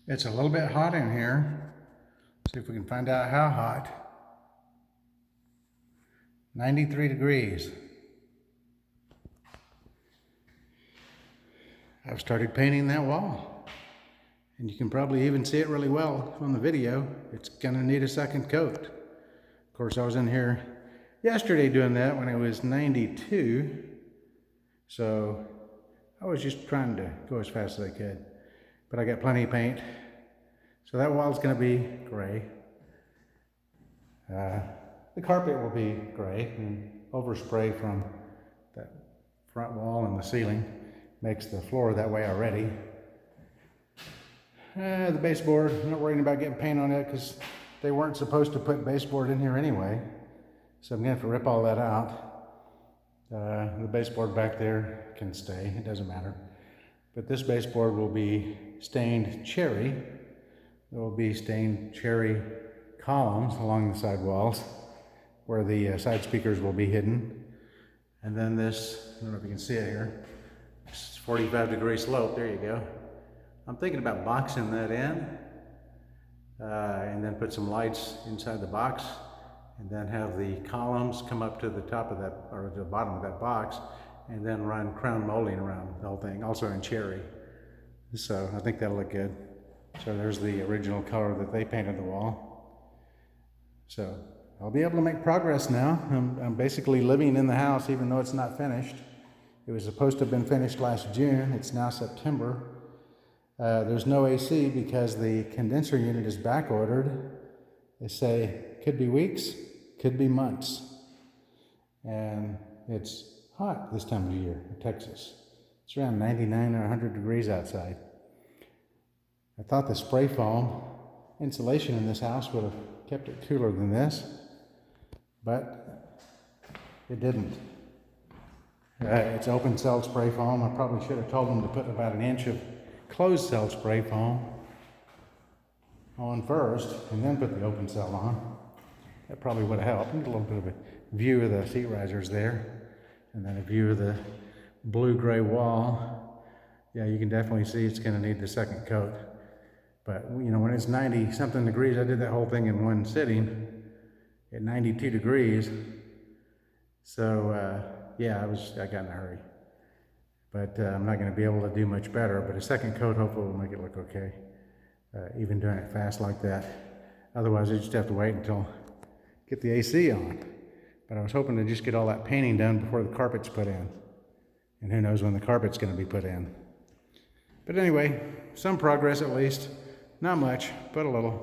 It's a little bit hot in here. See if we can find out how hot. 93 degrees. I've started painting that wall. And you can probably even see it really well on the video. It's gonna need a second coat. Of course, I was in here yesterday doing that when it was 92. So I was just trying to go as fast as I could. But I got plenty of paint. So that wall's gonna be gray. The carpet will be gray, and overspray from that front wall and the ceiling makes the floor that way already. The baseboard, I'm not worrying about getting paint on it because they weren't supposed to put baseboard in here anyway. So I'm gonna have to rip all that out. The baseboard back there can stay, it doesn't matter. But this baseboard will be stained cherry. There will be stained cherry columns along the side walls where the side speakers will be hidden. And then this, I don't know if you can see it here, it's 45-degree slope, there you go. I'm thinking about boxing that in and then put some lights inside the box and then have the columns come up to the top of that, or the bottom of that box, and then run crown molding around the whole thing, also in cherry. So I think that'll look good. So there's the original color that they painted the wall. So I'll be able to make progress now. I'm basically living in the house even though it's not finished. It was supposed to have been finished last June. It's now September. There's no AC because the condenser unit is back ordered. They say could be weeks, could be months. And it's hot this time of year in Texas. It's around 99 or 100 degrees outside. I thought the spray foam insulation in this house would have kept it cooler than this, but it didn't. It's open cell spray foam. I probably should have told them to put about an inch of closed cell spray foam on first and then put the open cell on. That probably would have helped. Get a little bit of a view of the seat risers there, and then a view of the blue-gray wall. Yeah, you can definitely see it's going to need the second coat. But you know, when it's 90-something degrees, I did that whole thing in one sitting at 92 degrees. So yeah, I got in a hurry. But I'm not going to be able to do much better. But a second coat hopefully will make it look okay, even doing it fast like that. Otherwise, I just have to wait until get the AC on. But I was hoping to just get all that painting done before the carpet's put in. And who knows when the carpet's going to be put in. But anyway, some progress at least. Not much, but a little.